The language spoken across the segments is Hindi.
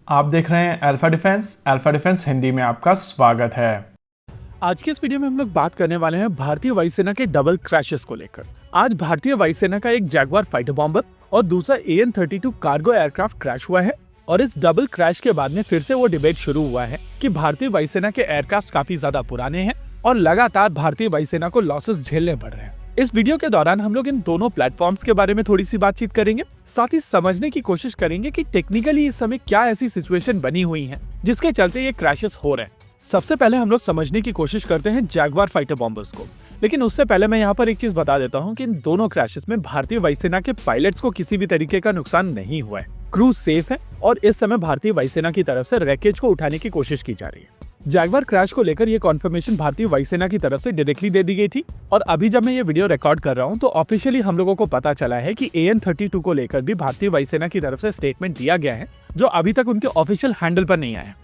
आप देख रहे हैं अल्फा डिफेंस हिंदी में आपका स्वागत है। आज के इस वीडियो में हम लोग बात करने वाले हैं भारतीय वायुसेना के डबल क्रैशेस को लेकर। आज भारतीय वायुसेना का एक जैगवार फाइटर बॉम्बर और दूसरा AN-32 कार्गो एयरक्राफ्ट क्रैश हुआ है और इस डबल क्रैश के बाद में फिर से वो डिबेट शुरू हुआ है कि भारतीय वायुसेना के एयरक्राफ्ट काफी ज्यादा पुराने हैं और लगातार भारतीय वायुसेना को लॉसेस झेलने पड़ रहे हैं। इस वीडियो के दौरान हम लोग इन दोनों प्लेटफॉर्म्स के बारे में थोड़ी सी बातचीत करेंगे, साथ ही समझने की कोशिश करेंगे कि टेक्निकली इस समय क्या ऐसी सिचुएशन बनी हुई है जिसके चलते ये क्रैशेस हो रहे हैं। सबसे पहले हम लोग समझने की कोशिश करते हैं जैगवार फाइटर बॉम्बर्स को, लेकिन उससे पहले मैं यहाँ पर एक चीज बता देता हूँ कि इन दोनों क्रैशेस में भारतीय वायुसेना के पायलट्स को किसी भी तरीके का नुकसान नहीं हुआ है। क्रू सेफ है और इस समय भारतीय वायुसेना की तरफ से रैकेज को उठाने की कोशिश की जा रही है। जैगवार क्रैश को लेकर ये कॉन्फर्मेशन भारतीय वायुसेना की तरफ से डायरेक्टली दे दी गई थी और अभी जब मैं ये वीडियो रिकॉर्ड कर रहा हूँ तो ऑफिशियली हम लोगों को पता चला है कि AN-32 को लेकर भी भारतीय वायुसेना की तरफ से स्टेटमेंट दिया गया है, जो अभी तक उनके ऑफिशियल हैंडल पर नहीं आया।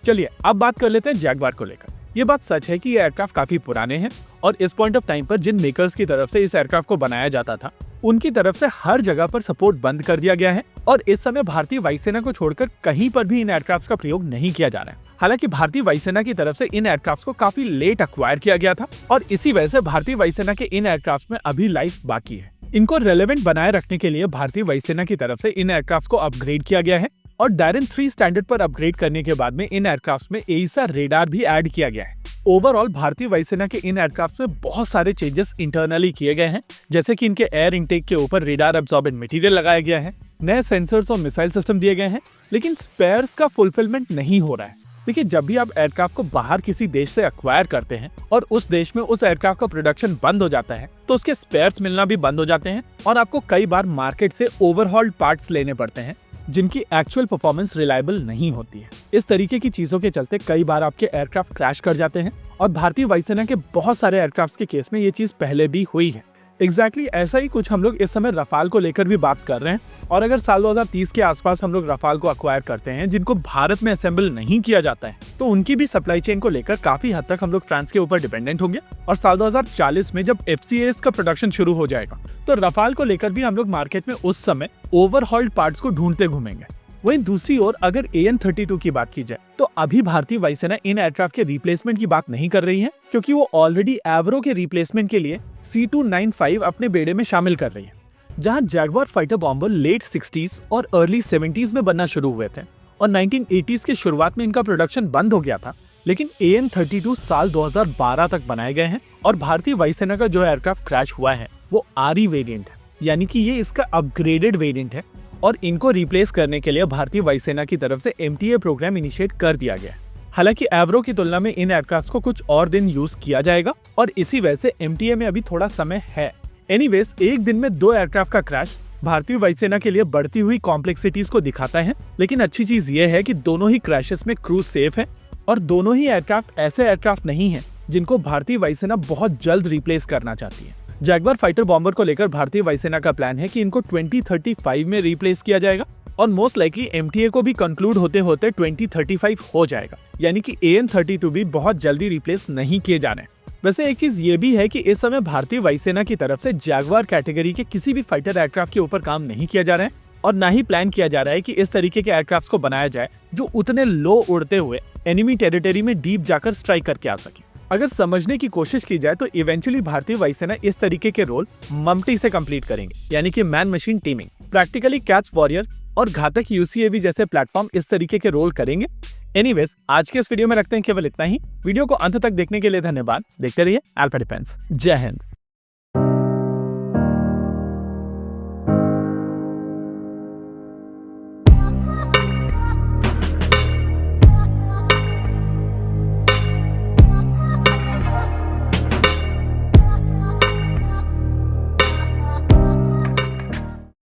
चलिए अब बात कर लेते हैं जैगवार को लेकर। ये बात सच है कि ये एयरक्राफ्ट काफी पुराने हैं और इस पॉइंट ऑफ टाइम पर जिन मेकर्स की तरफ से इस एयरक्राफ्ट को बनाया जाता था उनकी तरफ से हर जगह पर सपोर्ट बंद कर दिया गया है और इस समय भारतीय वायुसेना को छोड़कर कहीं पर भी इन एयरक्राफ्ट का प्रयोग नहीं किया जा रहा है। हालांकि भारतीय वायुसेना की तरफ से इन एयरक्राफ्ट को काफी लेट अक्वायर किया गया था और इसी वजह से भारतीय वायुसेना के इन एयरक्राफ्ट में अभी लाइफ बाकी है। इनको रेलेवेंट बनाए रखने के लिए भारतीय वायुसेना की तरफ से इन एयरक्राफ्ट को अपग्रेड किया गया है और डायरन 3 स्टैंडर्ड पर अपग्रेड करने के बाद में इन एयरक्राफ्ट में एईसा रेडार भी ऐड किया गया है। ओवरऑल भारतीय वायुसेना के इन एयरक्राफ्ट में बहुत सारे चेंजेस इंटरनली किए गए हैं, जैसे कि इनके एयर इनटेक के ऊपर रेडार एब्जॉर्बेंट मटेरियल लगाया गया है, नए सेंसर्स और मिसाइल सिस्टम दिए गए हैं, लेकिन स्पेयर्स का फुलफिलमेंट नहीं हो रहा है। देखिए, जब भी आप एयरक्राफ्ट को बाहर किसी देश से एक्वायर करते हैं और उस देश में उस एयरक्राफ्ट का प्रोडक्शन बंद हो जाता है तो उसके स्पेयर्स मिलना भी बंद हो जाते हैं और आपको कई बार मार्केट से ओवरहॉल्ड पार्ट्स लेने पड़ते हैं जिनकी एक्चुअल परफॉर्मेंस रिलायबल नहीं होती है। इस तरीके की चीजों के चलते कई बार आपके एयरक्राफ्ट क्रैश कर जाते हैं और भारतीय वायुसेना के बहुत सारे एयरक्राफ्ट के केस में ये चीज पहले भी हुई है। एग्जैक्टली ऐसा ही कुछ हम लोग इस समय रफाल को लेकर भी बात कर रहे हैं और अगर साल 2030 के आसपास हम लोग रफाल को अक्वायर करते हैं जिनको भारत में असेंबल नहीं किया जाता है तो उनकी भी सप्लाई चेन को लेकर काफी हद तक हम लोग फ्रांस के ऊपर डिपेंडेंट होंगे और साल 2040 में जब FCAS का प्रोडक्शन शुरू हो जाएगा तो रफाल को लेकर भी हम लोग मार्केट में उस समय ओवरहॉल्ड पार्ट्स को ढूंढते घूमेंगे। वहीं दूसरी ओर अगर AN-32 की बात की जाए तो अभी भारतीय वायुसेना इन एयरक्राफ्ट के रिप्लेसमेंट की बात नहीं कर रही है, क्योंकि वो ऑलरेडी एवरो के रिप्लेसमेंट के लिए C295 अपने बेड़े में शामिल कर रही है। जहां Jaguar fighter bomber late 60s और अर्ली 70s में बनना शुरू हुए थे और 1980s के शुरुआत में इनका प्रोडक्शन बंद हो गया था, लेकिन AN-32 साल 2012 तक बनाए गए हैं और भारतीय वायुसेना का जो एयरक्राफ्ट क्रैश हुआ है वो RE वेरिएंट है, यानी कि ये इसका अपग्रेडेड वेरिएंट है और इनको रिप्लेस करने के लिए भारतीय वायुसेना की तरफ से MTA प्रोग्राम इनिशिएट कर दिया गया है। हालांकि एवरो की तुलना में इन एयरक्राफ्ट को कुछ और दिन यूज किया जाएगा और इसी वजह से MTA में अभी थोड़ा समय है। एनीवेज, एक दिन में 2 एयरक्राफ्ट का क्रैश भारतीय वायुसेना के लिए बढ़ती हुई कॉम्प्लेक्सिटीज को दिखाता है, लेकिन अच्छी चीज ये है कि दोनों ही क्रैशेस में क्रू सेफ है और दोनों ही एयरक्राफ्ट ऐसे एयरक्राफ्ट नहीं है जिनको भारतीय वायुसेना बहुत जल्द रिप्लेस करना चाहती है। जैगवार फाइटर बॉम्बर को लेकर भारतीय वायुसेना का प्लान है कि इनको 2035 में रिप्लेस किया जाएगा और मोस्ट लाइकली MTA को भी कंक्लूड होते होते 2035 हो जाएगा, यानी कि AN-32 भी बहुत जल्दी रिप्लेस नहीं किए जाने। वैसे एक चीज ये भी है कि इस समय भारतीय वायुसेना की तरफ से जैगवार कैटेगरी के किसी भी फाइटर एयरक्राफ्ट के ऊपर काम नहीं किया जा रहा है और ना ही प्लान किया जा रहा है कि इस तरीके के एयरक्राफ्ट को बनाया जाए जो उतने लो उड़ते हुए एनिमी टेरिटरी में डीप जाकर स्ट्राइक करके आ सके। अगर समझने की कोशिश की जाए तो इवेंचुअली भारतीय वायुसेना इस तरीके के रोल मम्टी से कंप्लीट करेंगे, यानी कि man machine teeming. Practically catch warrior और घातक UCAV जैसे प्लेटफॉर्म इस तरीके के रोल करेंगे। एनीवेज, आज के इस वीडियो में रखते हैं केवल इतना ही। वीडियो को अंत तक देखने के लिए धन्यवाद। देखते रहिए अल्फा डिफेंस। जय हिंद।